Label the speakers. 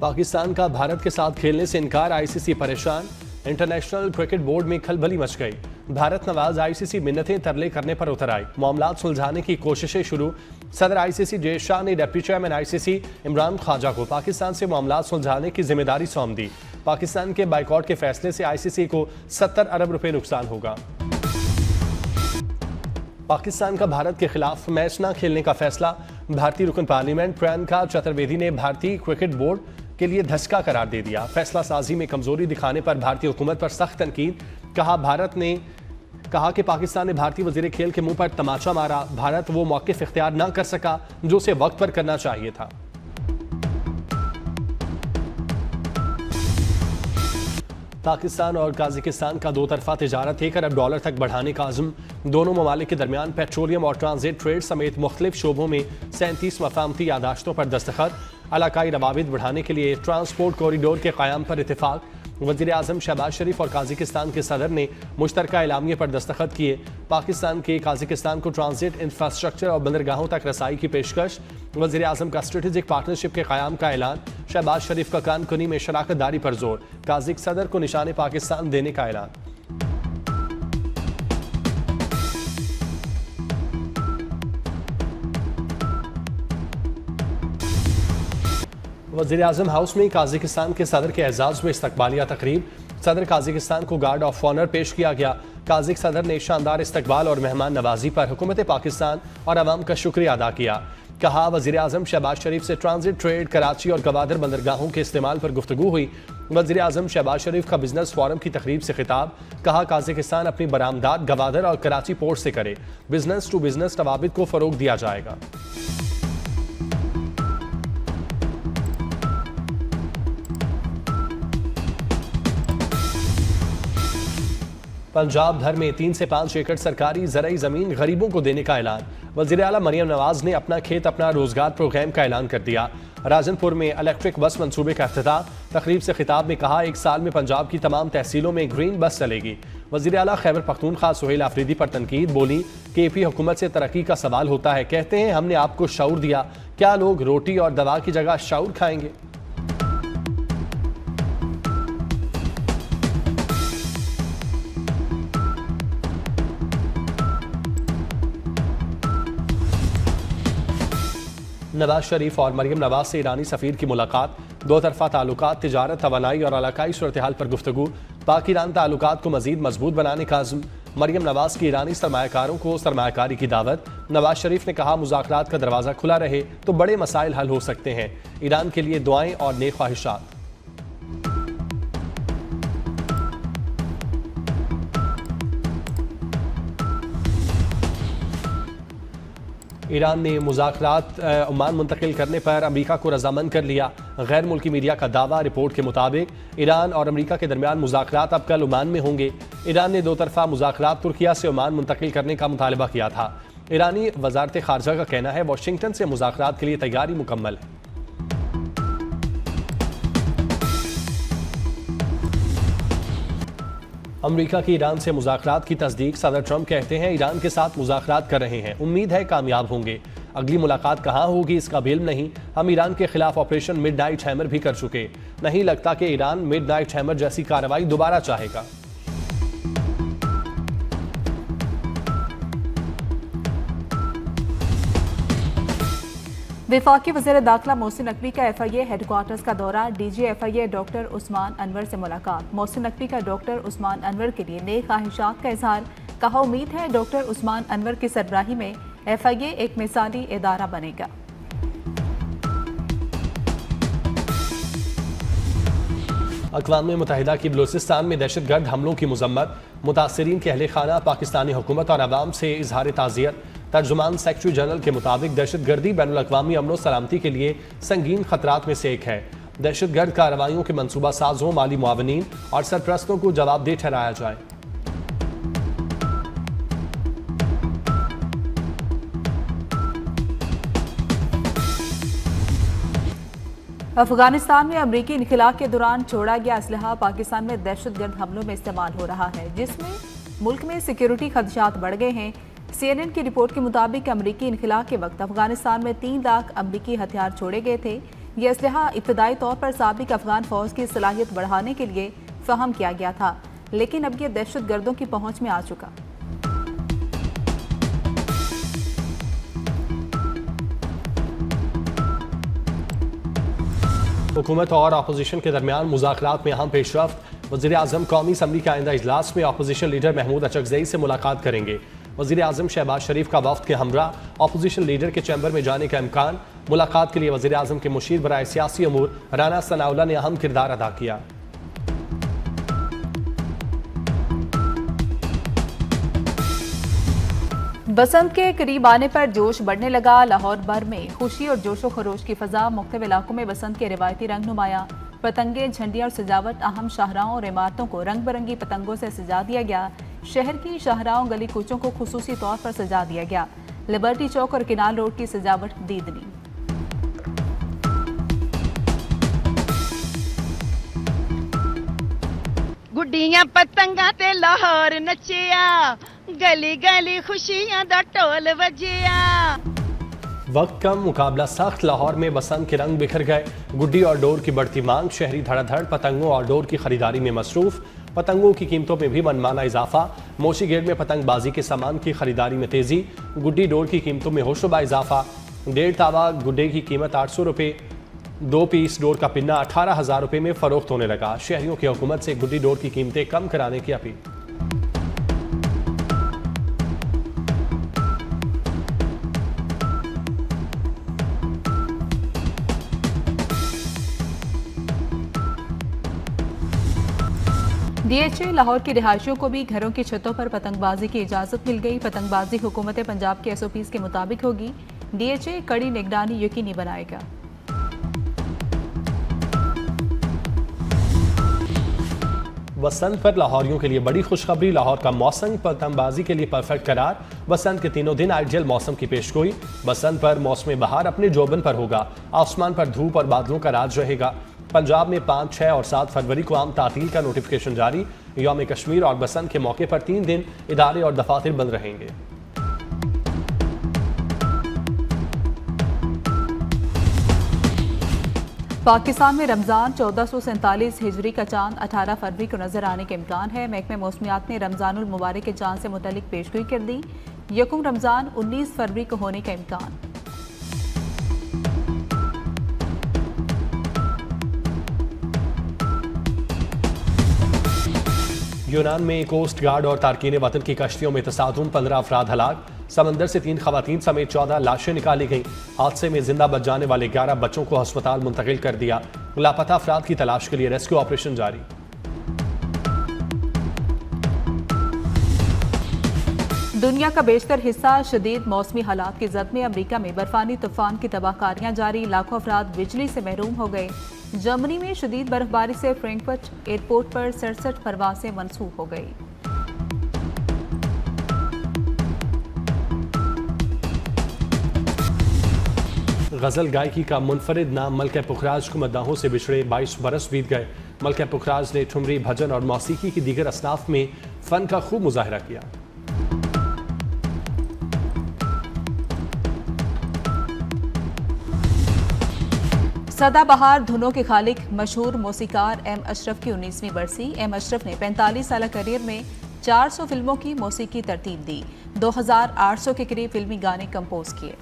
Speaker 1: पाकिस्तान का भारत के साथ खेलने से इनकार, आईसीसी परेशान। इंटरनेशनल क्रिकेट बोर्ड में खलबली मच गई। भारत नवाज आईसीसी मिन्नतें तरले करने पर उतर आई। मामलात सुलझाने की कोशिशें शुरू। सदर आईसीसी जय शाह ने deputy chairman ICC Imran Khwaja को पाकिस्तान से मामलात सुलझाने की जिम्मेदारी सौंप दी। पाकिस्तान के बाइकआउट के फैसले से आईसीसी को 70 अरब रुपए नुकसान होगा। पाकिस्तान का भारत के खिलाफ मैच न खेलने का फैसला। भारतीय रुकन पार्लियामेंट प्रियंका चतुर्वेदी ने भारतीय क्रिकेट बोर्ड के लिए धचका करार दे दिया। फैसला साजी में कमजोरी दिखाने पर भारतीय हुकूमत पर सख्त तनकीद। भारत ने कहा कि पाकिस्तान ने भारतीय वजीर खेल के मुंह पर तमाचा मारा। भारत वो मौक़िफ़ इख्तियार न कर सका जो उसे वक्त पर करना चाहिए था। पाकिस्तान और काज़ाकिस्तान का दो तरफा तिजारत $1 अरब तक बढ़ाने का अज़्म। दोनों ममालिक के दरमियान पेट्रोलियम और ट्रांजिट ट्रेड समेत मुख्तलिफ शोबों में 37 मफाहमती यादाश्तों पर दस्तखत। इलाकाई रवाबित बढ़ाने के लिए ट्रांसपोर्ट कॉरिडोर के क़याम पर इत्तेफाक। वज़ीर आज़म शहबाज शरीफ और काज़ाकिस्तान के सदर ने मुश्तरका एलामिये पर दस्तखत किए। पाकिस्तान के काज़ाकिस्तान को ट्रांजिट इंफ्रास्ट्रक्चर और बंदरगाहों तक रसाई की पेशकश। वज़ीर आज़म का स्ट्रेटेजिक पार्टनरशिप के क़याम का ऐलान। शहबाज शरीफ का कानकुनी में शराकत दारी पर जोर। काज़िक सदर को निशाने पाकिस्तान देने का ऐलान। वज़ीर आज़म हाउस में काज़ाकिस्तान के सदर के एजाज़ में इस्तकबालिया तकरीब। सदर काज़ाकिस्तान को गार्ड ऑफ ऑनर पेश किया गया। काज़िक सदर ने शानदार इस्तकबाल और मेहमान नवाजी पर हुकूमत पाकिस्तान और अवाम का शुक्रिया अदा किया। वज़ीर आज़म शहबाज शरीफ से ट्रांजिट ट्रेड, कराची और गवादर बंदरगाहों के इस्तेमाल पर गुफ्तगू हुई। वज़ीर आज़म शहबाज शरीफ का बिजनेस फोरम की तकरीब से खिताब। काज़ाकिस्तान अपनी बरामदात गवादर और कराची पोर्ट से करे। बिजनेस टू बिजनेस रवाबित को फ़रोग दिया जाएगा। पंजाब भर में 3 से 5 एकड़ सरकारी ज़राई ज़मीन गरीबों को देने का ऐलान। वज़ीर आला मरियम नवाज ने अपना खेत अपना रोजगार प्रोग्राम का ऐलान कर दिया। राजनपुर में इलेक्ट्रिक बस मंसूबे का इफ्तिताह। तकरीब से खिताब में कहा, 1 साल में पंजाब की तमाम तहसीलों में ग्रीन बस चलेगी। वज़ीर आला खैबर पख्तूनख्वा सुहेल आफरीदी पर तनकीद। बोली कि AP हुकूमत से तरक्की का सवाल होता है। कहते हैं हमने आपको शऊर दिया, क्या लोग रोटी और दवा की जगह शऊर खाएंगे? नवाज शरीफ और मरियम नवाज से ईरानी सफ़ीर की मुलाकात। दो तरफा ताल्लुकात, तिजारत, तवानाई और इलाकाई सूरत हाल पर गुफ्तगू। पाक ईरान ताल्लुकात को मजीद मजबूत बनाने का अज़्म। मरियम नवाज की ईरानी सरमायाकारों को सरमायाकारी की दावत। नवाज शरीफ ने कहा, मुज़ाकरात का दरवाज़ा खुला रहे तो बड़े मसाइल हल हो सकते हैं। ईरान के लिए दुआएं और नेक ख्वाहिशात। ईरान ने मुज़ाकरात ओमान मुंतकिल करने पर अमेरिका को रजामंद कर लिया। गैर मुल्की मीडिया का दावा। रिपोर्ट के मुताबिक ईरान और अमेरिका के दरमियान मुज़ाकरात अब कल ओमान में होंगे। ईरान ने दो तरफा मुज़ाकरात तुर्किया से ओमान मुंतकिल करने का मुतालबा किया था। ईरानी वजारत खारजा का कहना है वाशिंगटन से मुज़ाकरात के लिए तैयारी मुकम्मल है। अमेरिका की ईरान से मुज़ाकरात की तस्दीक। सदर ट्रंप कहते हैं ईरान के साथ मुज़ाकरात कर रहे हैं, उम्मीद है कामयाब होंगे। अगली मुलाकात कहाँ होगी इसका इल्म नहीं। हम ईरान के खिलाफ ऑपरेशन मिडनाइट हैमर भी कर चुके। नहीं लगता कि ईरान मिडनाइट हैमर जैसी कार्रवाई दोबारा चाहेगा।
Speaker 2: वफाकी वज़ीर दाखिला मोहसिन नकवी का FIA हेडक्वार्टर्स का दौरा। DG FIA doctor Usman Anwar से मुलाकात। मोहसिन नकवी का डॉक्टर उस्मान अनवर के लिए नेक ख्वाहिशात का इजहार। कहा, उम्मीद है डॉक्टर उस्मान अनवर की सरबराही में FIA एक मिसाली इदारा बनेगा।
Speaker 1: अक़वाम मुत्तहिदा की बलूचिस्तान में दहशतगर्द हमलों की मज़म्मत। मुतासरीन के अहले खाना पाकिस्तानी हुकूमत और अवाम से इजहार ताज़ियत। तर्जुमान सेक्रेटरी जनरल के मुताबिक दहशतगर्दी बैनुल अक़वामी अमन व सलामती के लिए संगीन खतरात में से एक है। दहशतगर्द कार्रवाइयों के मनसूबा साजों, माली मुआवनीन और सरप्रस्तों को जवाबदेह ठहराया जाए।
Speaker 2: अफगानिस्तान में अमरीकी इनखिला के दौरान छोड़ा गया असलहा पाकिस्तान में दहशतगर्द हमलों में इस्तेमाल हो रहा है, जिसमें मुल्क में सिक्योरिटी खदशात बढ़ गए हैं। CNN की रिपोर्ट के मुताबिक अमरीकी इनखिला के वक्त अफगानिस्तान में 3 लाख अमरीकी हथियार छोड़े गए थे। ये असलहा इब्तदाई तौर पर साबिक अफगान फौज की सलाहियत बढ़ाने के लिए फहम किया गया था, लेकिन अब ये दहशत गर्दों की पहुंच में आ चुका।
Speaker 1: हुकूमत और अपोजिशन के दरमियान मुज़ाकरात में अहम पेशरफ्त। वज़ीर आज़म कौमी असम्बली के आइंदा इजलास में अपोजिशन लीडर महमूद अचकज़ई से मुलाकात करेंगे। वज़ीर आज़म शहबाज शरीफ का वफ्द के हमरा अपोजिशन लीडर के चैम्बर में जाने का इम्कान। मुलाकात के लिए वज़ीर आज़म के मुशीर बराए सियासी अमूर राना सनाउल्लाह ने अहम किरदार अदा किया।
Speaker 2: बसंत के करीब आने पर जोश बढ़ने लगा। लाहौर भर में खुशी और जोशो खरोश की फजा। मुख्तलिफ इलाकों में बसंत के रिवायती रंग नुमाया। पतंगे, झंडियाँ और सजावट। अहम शाहराहों और इमारतों को रंग बिरंगी पतंगों से सजा दिया गया। शहर की शाहराहों, गली कूचों को खुसूसी तौर पर सजा दिया गया। लिबर्टी चौक और किनाल रोड की सजावट दीदनी।
Speaker 3: गुड्डियां पतंगा ते लाहौर नचिया, गली गली खुशियां दा ढोल वजिया।
Speaker 1: वक्त कम, मुकाबला सख्त। लाहौर में बसंत के रंग बिखर गए। गुड्डी और डोर की बढ़ती मांग। शहरी धड़ाधड़ पतंगों और डोर की खरीदारी में मसरूफ। पतंगों की कीमतों में भी मनमाना इजाफा। मोशी गेट में पतंगबाजी के सामान की खरीदारी में तेजी। गुड्डी डोर की कीमतों में होशोबा इजाफा। 1.5 तावा गुड्डे की कीमत 800 रुपये। 2 पीस डोर का पिन्ना 18,000 रुपये में फरोख्त होने लगा। शहरियों की हुकूमत से गुड्डी डोर की कीमतें कम कराने की अपील।
Speaker 2: DHA लाहौर की रिहायशियों को भी घरों की छतों पर पतंगबाजी की इजाज़त मिल गई। पतंगबाजी हुकूमत पंजाब के SOPs के मुताबिक होगी। DHA कड़ी निगरानी यकीनी बनाएगा।
Speaker 1: बसंत पर लाहौरियों के लिए बड़ी खुशखबरी। लाहौर का मौसम पतंगबाजी के लिए परफेक्ट करार। बसंत के तीनों दिन आइडियल मौसम की पेशगोई। बसंत पर मौसम बहार अपने जोबन पर होगा। आसमान पर धूप और बादलों का राज रहेगा। पंजाब में 5, 6 और 7 फरवरी को आम तातील का नोटिफिकेशन जारी। यौम कश्मीर और बसंत के मौके पर 3 दिन इदारे और दफातर बंद रहेंगे।
Speaker 2: पाकिस्तान में रमज़ान 1447 हिजरी का चांद 18 फरवरी को नजर आने के इम्कान है। महकमे मौसमियात ने रमज़ानुल मुबारक के चांद से मुतल्लिक पेशगोई कर दी। यकुम रमज़ान 19 फरवरी को होने का इम्कान।
Speaker 1: यूनान में कोस्ट गार्ड और तारकीन वतन की कश्तियों में तसादुम, 15 अफराद हलाक। समंदर से 3 खवातीन समेत 14 लाशें निकाली गईं। हादसे में जिंदा बच जाने वाले 11 बच्चों को अस्पताल मुंतकिल कर दिया। लापता अफराद की तलाश के लिए रेस्क्यू ऑपरेशन जारी।
Speaker 2: दुनिया का बेशतर हिस्सा शदीद मौसमी हालात की जद में। अमरीका में बर्फानी तूफान की तबाहकारियां जारी। लाखों अफराद बिजली से महरूम हो गए। जर्मनी में शदीद बर्फबारी से फ्रैंकफर्ट एयरपोर्ट पर 67 परवासें मनसूख हो गई।
Speaker 1: गजल गायकी का मुनफरिद नाम मलका पुखराज को मद्दाहों से बिछड़े 22 बरस बीत गए। मलका पुखराज ने ठुमरी, भजन और मौसीकी की दीगर असनाफ में फन का खूब मुजाहरा किया।
Speaker 2: सदाबहार धुनों के खालिक मशहूर मौसीकार M अशरफ की 19वीं बरसी। M अशरफ ने 45 साल करियर में 400 फिल्मों की मौसीकी तरतीब दी। 2800 के करीब फिल्मी गाने कंपोज किए।